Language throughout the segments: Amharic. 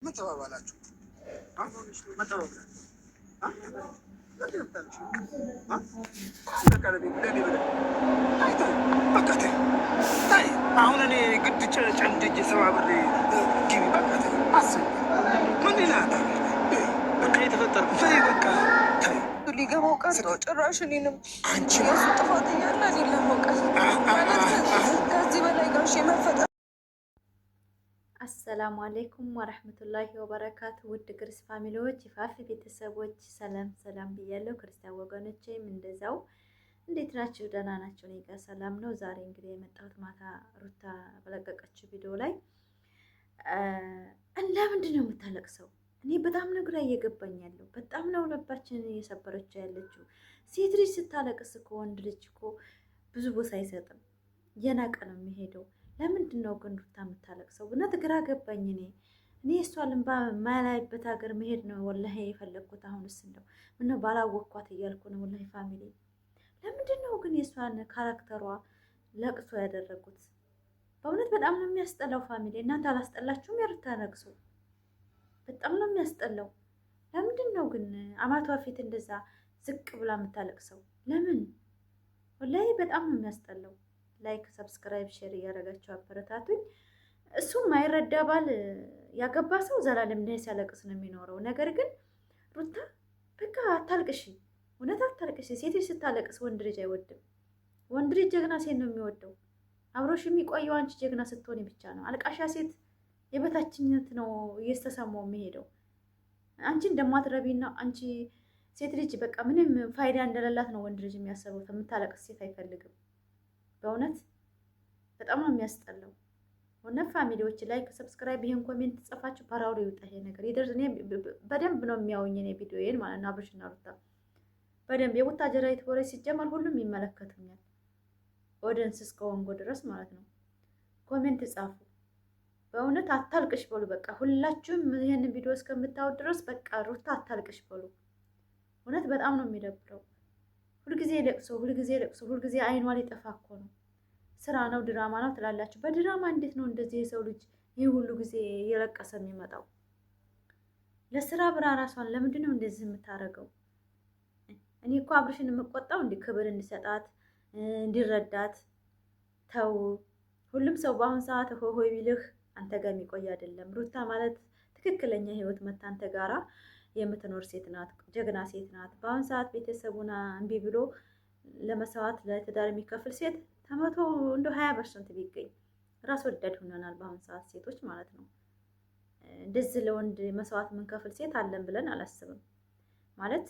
ምን ተባባላችሁ? አሁን እኔ ግድ ጨምድጄ ሰባብሬ ግቢ በቃ አስብ። ምን ይላል በቃ የተፈጠርኩት በቃ ሊገባው ቀርቶ ጭራሽ እኔንም አንቺ የሱ ጥፋት እያለ እኔን ለመውቀስ ማለት ከዚህ በላይ ጋሽ መፈጠር። አሰላሙ አሌይኩም ወረህመቱላሂ ወበረካቱ። ውድ ክርስ ፋሚሊዎች የፋፊ ቤተሰቦች ሰላም ሰላም ብያለሁ። ክርስቲያን ወገኖቼም እንደዛው እንዴት ናችሁ? ደህና ናቸው? እኔ ጋር ሰላም ነው። ዛሬ እንግዲህ የመጣሁት ማታ ሩታ በለቀቀችው ቪዲዮ ላይ ለምንድን ነው የምታለቅሰው? እኔ በጣም ነው ግራ እየገባኝ ያለው። በጣም ነው ልባችንን እየሰበረችው ያለችው። ሴት ልጅ ስታለቅስ እኮ ወንድ ልጅ እኮ ብዙ ቦታ አይሰጥም፣ እየናቀ ነው የሚሄደው። ለምንድን ነው ግን ሩታ የምታለቅሰው? እውነት ግራ ገባኝ። እኔ እሷ ልንባ ማላይበት ሀገር መሄድ ነው ወላሂ የፈለግኩት። አሁንስ እንደው ምነው ባላወቅኳት እያልኩ ነው ወላሂ። ፋሚሊ ለምንድን ነው ግን የእሷን ካራክተሯ ለቅሶ ያደረጉት? በእውነት በጣም ነው የሚያስጠላው። ፋሚሊ እናንተ አላስጠላችሁም? የሩታ ለቅሶ በጣም ነው የሚያስጠላው። ለምንድን ነው ግን አማቷ ፊት እንደዛ ዝቅ ብላ የምታለቅሰው? ለምን? ወላሂ በጣም ነው የሚያስጠላው። ላይክ ሰብስክራይብ ሼር እያደረጋቸው አበረታቱኝ። እሱም ማይረዳ ባል ያገባ ሰው ዘላለም ላይ ሲያለቅስ ነው የሚኖረው። ነገር ግን ሩታ በቃ አታልቅሽ፣ እውነት አታልቅሽ። ሴት ልጅ ስታለቅስ ወንድ ልጅ አይወድም። ወንድ ልጅ ጀግና ሴት ነው የሚወደው። አብሮሽ የሚቆየው አንቺ ጀግና ስትሆን ብቻ ነው። አልቃሻ ሴት የበታችነት ነው እየተሰማው የሚሄደው። አንቺ እንደማትረቢና አንቺ ሴት ልጅ በቃ ምንም ፋይዳ እንደሌላት ነው ወንድ ልጅ የሚያስበው። የምታለቅስ ሴት አይፈልግም። በእውነት በጣም ነው የሚያስጠላው። እውነት ፋሚሊዎች ላይ ሰብስክራይብ ይሄን ኮሜንት ጽፋችሁ ፓራውሪ ይውጣ ይሄ ነገር ይደርስ። እኔ በደንብ ነው የሚያውኝ እኔ ቪዲዮዬን ማለት ነው። አብርሽና ሩታ በደንብ የቡታጀራ የተወረ ሲጀመር ሁሉም ይመለከቱኛል። ኦዲየንስ እስከወንጎ ድረስ ማለት ነው። ኮሜንት ጻፉ። በእውነት አታልቅሽ በሉ። በቃ ሁላችሁም ይሄንን ቪዲዮ እስከምታዩት ድረስ በቃ ሩታ አታልቅሽ በሉ። እውነት በጣም ነው የሚደብረው። ሁልጊዜ ለቅሶ፣ ሁልጊዜ ለቅሶ፣ ሁልጊዜ አይኗ ሊጠፋ እኮ ነው። ስራ ነው ድራማ ነው ትላላችሁ። በድራማ እንዴት ነው እንደዚህ የሰው ልጅ ይህ ሁሉ ጊዜ እየለቀሰ የሚመጣው? ለስራ ብራ ራሷን ለምንድን ነው እንደዚህ የምታደርገው? እኔ እኮ አብርሽን የምቆጣው እንዲህ ክብር እንዲሰጣት እንዲረዳት። ተው፣ ሁሉም ሰው በአሁን ሰዓት ሆይ ቢልህ አንተ ጋር የሚቆይ አይደለም። ሩታ ማለት ትክክለኛ ህይወት መታ አንተ ጋራ የምትኖር ሴት ናት። ጀግና ሴት ናት። በአሁን ሰዓት ቤተሰቡን እምቢ ብሎ ለመስዋዕት ለትዳር የሚከፍል ሴት ከመቶ እንደ 20% ቢገኝ ራስ ወዳድ ሆነናል። በአሁን ሰዓት ሴቶች ማለት ነው። እንደዚህ ለወንድ መስዋዕት የምንከፍል ሴት አለን ብለን አላስብም። ማለት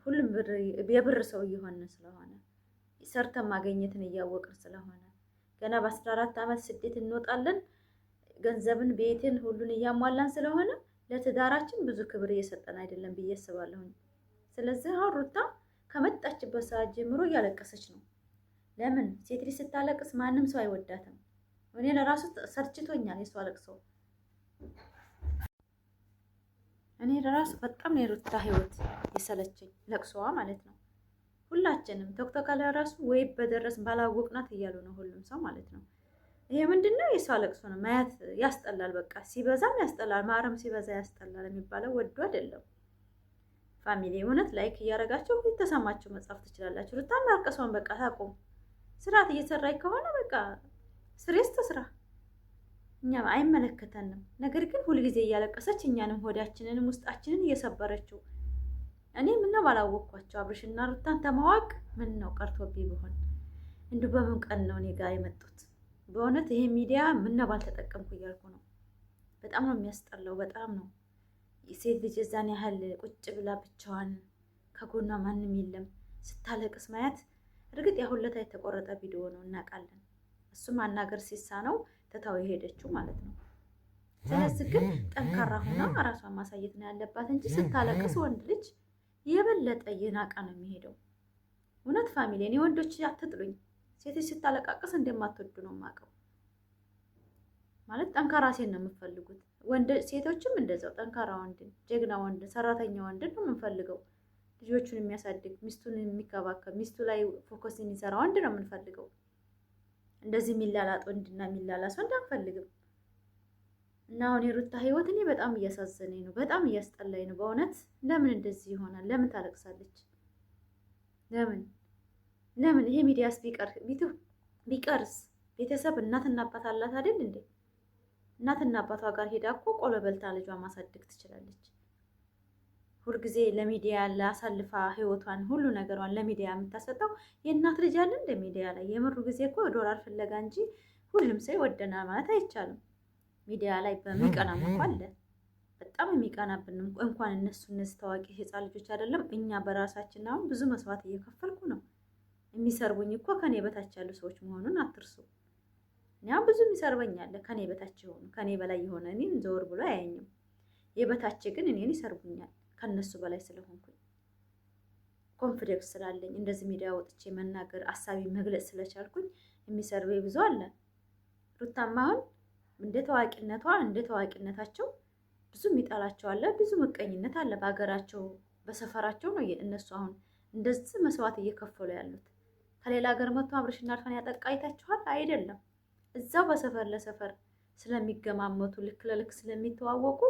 ሁሉም የብር ሰው እየሆንን ስለሆነ ሰርተን ማግኘትን እያወቅን ስለሆነ ገና በ14 ዓመት ስደት እንወጣለን። ገንዘብን ቤትን ሁሉን እያሟላን ስለሆነ ለትዳራችን ብዙ ክብር እየሰጠን አይደለም ብዬ አስባለሁ። ስለዚህ አሁን ሩታ ከመጣችበት ሰዓት ጀምሮ እያለቀሰች ነው። ለምን? ሴት ልጅ ስታለቅስ ማንም ሰው አይወዳትም። እኔ ለራሱ ሰርችቶኛል የሷ ለቅሶ። እኔ ለራሱ በጣም ነው የሩታ ህይወት የሰለቸኝ፣ ለቅሶዋ ማለት ነው። ሁላችንም ቶክቶክ ለራሱ ወይ በደረስ ባላወቅናት እያሉ ነው ሁሉም ሰው ማለት ነው። ይሄ ምንድነው? የሷ ለቅሶ ነው። ማየት ያስጠላል። በቃ ሲበዛም ያስጠላል። ማረም ሲበዛ ያስጠላል የሚባለው ወዶ አይደለም። ፋሚሊ እውነት ላይክ እያደረጋችሁ የተሰማችሁ መጻፍ ትችላላችሁ። ሩታ ማርቀሷን በቃ ታቆም። ስርዓት እየሰራች ከሆነ በቃ ስሬስ ተስራ፣ እኛም አይመለከተንም። ነገር ግን ሁልጊዜ እያለቀሰች እኛንም ሆዳችንንም ውስጣችንን እየሰበረችው። እኔ ምነው ባላወቅኳቸው አብርሽና ሩታን ተማዋቅ ምን ነው ቀርቶብኝ ቢሆን እንዲሁ በምን ቀን ነው እኔ ጋር የመጡት? በእውነት ይሄ ሚዲያ ምነው ባልተጠቀምኩ እያልኩ ነው። በጣም ነው የሚያስጠላው። በጣም ነው። ሴት ልጅ እዛን ያህል ቁጭ ብላ ብቻዋን ከጎኗ ማንም የለም ስታለቅስ ማየት። እርግጥ ያሁለታ የተቆረጠ ቪዲዮ ነው እናውቃለን። እሱም አናገር ሲሳነው ትታው የሄደችው ማለት ነው። ስለዚህ ግን ጠንካራ ሆና ራሷን ማሳየት ነው ያለባት እንጂ ስታለቅስ ወንድ ልጅ የበለጠ እየናቃ ነው የሚሄደው። እውነት ፋሚሊ እኔ ወንዶች አትጥሉኝ። ሴቶች ስታለቃቅስ እንደማትወዱ ነው የማውቀው። ማለት ጠንካራ ሴት ነው የምትፈልጉት። ሴቶችም እንደዛው ጠንካራ ወንድን፣ ጀግና ወንድን፣ ሰራተኛ ወንድን ነው የምንፈልገው። ልጆቹን የሚያሳድግ፣ ሚስቱን የሚከባከብ፣ ሚስቱ ላይ ፎከስ የሚሰራ ወንድ ነው የምንፈልገው። እንደዚህ የሚላላጥ ወንድና የሚላላስ ወንድ አንፈልግም። እና አሁን የሩታ ህይወት እኔ በጣም እያሳዘነኝ ነው፣ በጣም እያስጠላኝ ነው በእውነት። ለምን እንደዚህ ይሆናል? ለምን ታለቅሳለች? ለምን ይሄ ሚዲያስ ቢቀርስ ቤተሰብ እናትና አባት አላት አይደል እንዴ? እናትና አባቷ ጋር ሄዳ እኮ ቆሎ በልታ ልጇ ማሳደግ ትችላለች። ሁልጊዜ ለሚዲያ ላሳልፋ ህይወቷን ሁሉ ነገሯን ለሚዲያ የምታሰጠው የእናት ልጅ አለ እንደ ሚዲያ ላይ። የምሩ ጊዜ እኮ ዶላር ፍለጋ እንጂ ሁሉም ሰው ይወደናል ማለት አይቻልም። ሚዲያ ላይ በሚቀናም እኮ አለ፣ በጣም የሚቀናብን እንኳን እነዚህ ታዋቂ ህፃን ልጆች አይደለም እኛ በራሳችን አሁን ብዙ መስዋዕት እየከፈልኩ ነው። የሚሰርቡኝ እኮ ከኔ በታች ያሉ ሰዎች መሆኑን አትርሱ። እኛ ብዙ የሚሰርበኝ አለ ከኔ በታች የሆኑ ከኔ በላይ የሆነ እኔን ዘወር ብሎ አያየኝም። የበታች ግን እኔን ይሰርቡኛል ከነሱ በላይ ስለሆንኩኝ ኮንፊደንስ ስላለኝ እንደዚህ ሚዲያ ወጥቼ መናገር አሳቢ መግለጽ ስለቻልኩኝ የሚሰርበኝ ብዙ አለ። ሩታማ አሁን እንደ ታዋቂነታቸው ብዙ የሚጠላቸው አለ፣ ብዙ ምቀኝነት አለ በሀገራቸው በሰፈራቸው ነው እነሱ አሁን እንደዚህ መስዋዕት እየከፈሉ ያሉት። ከሌላ ሀገር መጥቶ አብርሽና አልፋን ያጠቃ አይታችኋል አይደለም? እዛው በሰፈር ለሰፈር ስለሚገማመቱ ልክ ለልክ ስለሚተዋወቁ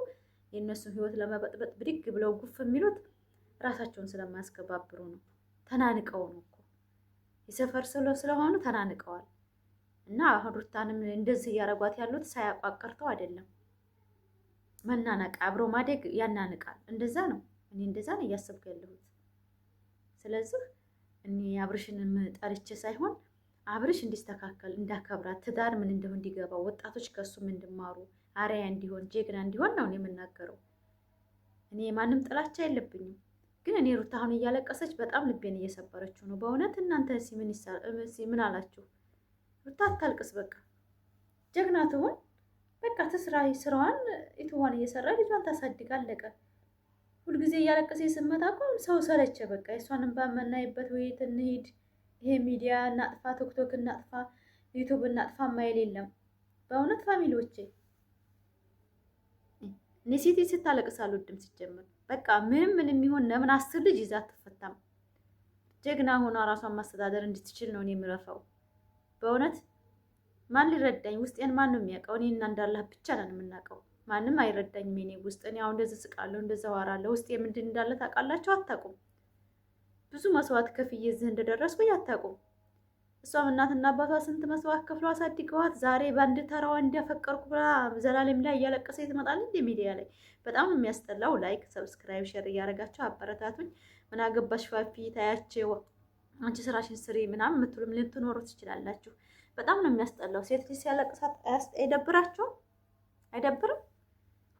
የእነሱን ህይወት ለመበጥበጥ ብድግ ብለው ጉፍ የሚሉት ራሳቸውን ስለማያስከባብሩ ነው። ተናንቀው ነው እኮ የሰፈር ስለሆኑ ተናንቀዋል። እና አሁን ሩታንም እንደዚህ እያረጓት ያሉት ሳያቋቀርተው አይደለም። መናነቅ አብሮ ማደግ ያናንቃል። እንደዛ ነው። እኔ እንደዛ ነው እያሰብኩ ያለሁት። ስለዚህ እኔ አብርሽንም ጠርቼ ሳይሆን አብርሽ እንዲስተካከል እንዳከብራት ትዳር ምን እንደሆነ እንዲገባው ወጣቶች ከሱም እንዲማሩ አርአያ እንዲሆን ጀግና እንዲሆን ነው የምናገረው። እኔ ማንም ጥላቻ የለብኝም። ግን እኔ ሩታ አሁን እያለቀሰች በጣም ልቤን እየሰበረችው ነው በእውነት። እናንተ ምን አላችሁ? ሩታ አታልቅስ፣ በቃ ጀግና ትሆን፣ በቃ ትስራ ስራዋን ኢትዋን እየሰራ ልጇን ታሳድግ፣ አለቀ። ሁልጊዜ እያለቀሰ ስመጣ እኮ ሰው ሰለቸ። በቃ የእሷንም ባመናይበት ውይይት እንሂድ፣ ይሄ ሚዲያ እናጥፋ፣ ቲክቶክ እናጥፋ፣ ዩቱብ እናጥፋ ማይል የለም በእውነት ፋሚሊዎቼ። እኔ ሴት ስታለቅስ አልወድም ሲጀምር። በቃ ምንም የሚሆን ለምን 10 ልጅ ይዛ አትፈታም? ጀግና ሆኗ ራሷን ማስተዳደር እንድትችል ነው እኔ የምረፋው በእውነት። ማን ሊረዳኝ? ውስጤን ማን ነው የሚያውቀው? እኔና እንዳላህ ብቻ ነን የምናውቀው። ማንም አይረዳኝም የኔ ውስጥ። እኔ አሁን እንደዚህ ስቃለሁ፣ እንደዚህ አወራለሁ። ውስጤ ምንድን እንዳለ ታውቃላችሁ? አታውቁም። ብዙ መስዋዕት ከፍዬ እዚህ እንደደረስኩኝ አታውቁም። እሷም እናትና አባቷ ስንት መስዋዕት ከፍለው አሳድገዋት ዛሬ በአንድ ተራዋ እንዲያፈቀርኩ ብላ ዘላለም ላይ እያለቀሰ ትመጣለች ሚዲያ ላይ። በጣም የሚያስጠላው። ላይክ፣ ሰብስክራይብ፣ ሼር እያደረጋቸው አበረታቱኝ። ምን አገባሽ ፋፊ ታያቸው አንቺ ስራሽን ስሪ ምናምን የምትሉም ልትኖሩ ትችላላችሁ። በጣም ነው የሚያስጠላው። ሴት ልጅ ሲያለቅሳት አይደብራቸውም? አይደብርም?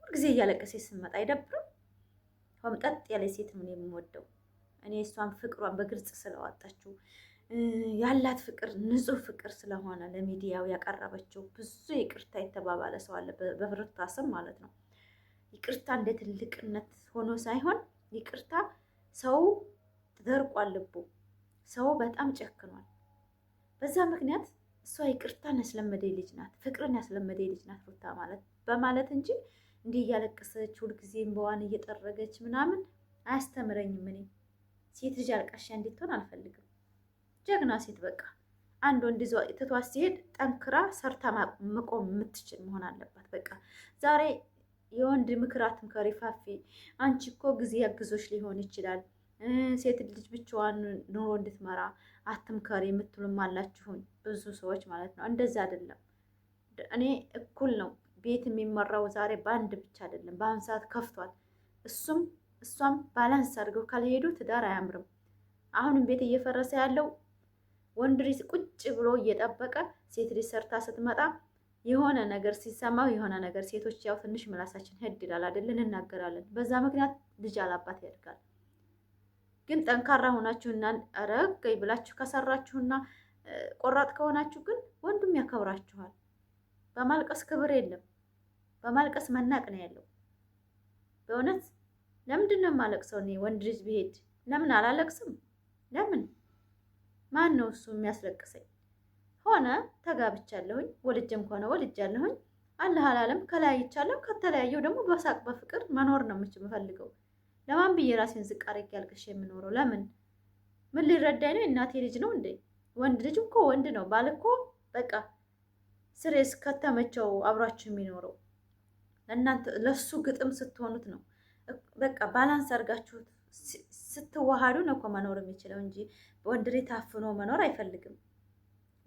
ሁልጊዜ እያለቀሰ ስመጣ አይደብርም? ሆምጠጥ ያለ ሴት ምን የምወደው እኔ እሷን ፍቅሯን በግልጽ ስለዋጣችው ያላት ፍቅር ንጹህ ፍቅር ስለሆነ ለሚዲያው ያቀረበችው። ብዙ ይቅርታ የተባባለ ሰው አለ በሩታ ስም ማለት ነው። ይቅርታ እንደ ትልቅነት ሆኖ ሳይሆን ይቅርታ ሰው ተደርቋል ልቡ። ሰው በጣም ጨክኗል። በዛ ምክንያት እሷ ይቅርታን ያስለመደ ልጅ ናት፣ ፍቅርን ያስለመደ ልጅ ናት ሩታ ማለት በማለት እንጂ እንዲህ እያለቀሰች ሁልጊዜም በዋን እየጠረገች ምናምን አያስተምረኝም። እኔ ሴት ልጅ አልቃሻ እንድትሆን አልፈልግም። ጀግና ሴት በቃ አንድ ወንድ ትቷት ሲሄድ ጠንክራ ሰርታ መቆም የምትችል መሆን አለባት። በቃ ዛሬ የወንድ ምክር አትምከሪ ፋፊ፣ አንቺ እኮ ጊዜ ያግዞች ሊሆን ይችላል፣ ሴት ልጅ ብቻዋን ኑሮ እንድትመራ አትምከሪ የምትሉም አላችሁኝ ብዙ ሰዎች ማለት ነው። እንደዛ አይደለም። እኔ እኩል ነው ቤት የሚመራው ዛሬ በአንድ ብቻ አይደለም። በአሁን ሰዓት ከፍቷል። እሷም ባላንስ አድርገው ካልሄዱ ትዳር አያምርም። አሁንም ቤት እየፈረሰ ያለው ወንድ ልጅ ቁጭ ብሎ እየጠበቀ ሴት ልጅ ሰርታ ስትመጣ የሆነ ነገር ሲሰማው የሆነ ነገር ሴቶች ያው ትንሽ ምላሳችን ሄድ ይላል አይደል? እንናገራለን። በዛ ምክንያት ልጅ አላባት ያድጋል። ግን ጠንካራ ሆናችሁና ረገይ ብላችሁ ከሰራችሁና ቆራጥ ከሆናችሁ ግን ወንዱም ያከብራችኋል። በማልቀስ ክብር የለም። በማልቀስ መናቅ ነው ያለው። በእውነት ለምንድን ነው የማለቅሰው? እኔ ወንድ ልጅ ብሄድ ለምን አላለቅስም? ለምን? ማን ነው እሱ የሚያስለቅሰኝ? ሆነ ተጋብቻለሁኝ፣ ወልጄም ከሆነ ወልጃለሁኝ። አላህ አላለም ከለያይቻለሁ። ከተለያየው ደግሞ በሳቅ በፍቅር መኖር ነው የምፈልገው። ለማን ብዬ ራሴን ዝቅ አድርጌ አልቅሼ የምኖረው? ለምን? ምን ሊረዳኝ ነው? የእናቴ ልጅ ነው እንዴ? ወንድ ልጅ እኮ ወንድ ነው። ባል እኮ በቃ ስሬስ ከተመቸው አብሯችሁ የሚኖረው እናንተ ለሱ ግጥም ስትሆኑት ነው። በቃ ባላንስ አድርጋችሁት ስትዋሃዱ ነው እኮ መኖር የሚችለው እንጂ ወንድ ልጅ ታፍኖ መኖር አይፈልግም።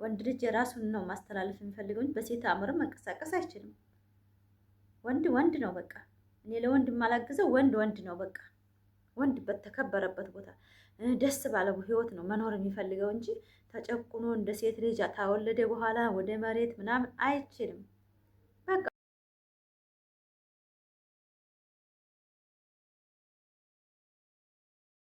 ወንድ ልጅ የራሱን ነው ማስተላለፍ የሚፈልገው እንጂ በሴት አእምሮ መንቀሳቀስ አይችልም። ወንድ ወንድ ነው በቃ። እኔ ለወንድ የማላግዘው ወንድ ነው በቃ። ወንድ በተከበረበት ቦታ ደስ ባለው ህይወት ነው መኖር የሚፈልገው እንጂ ተጨቁኖ እንደ ሴት ልጅ ታወለደ በኋላ ወደ መሬት ምናምን አይችልም።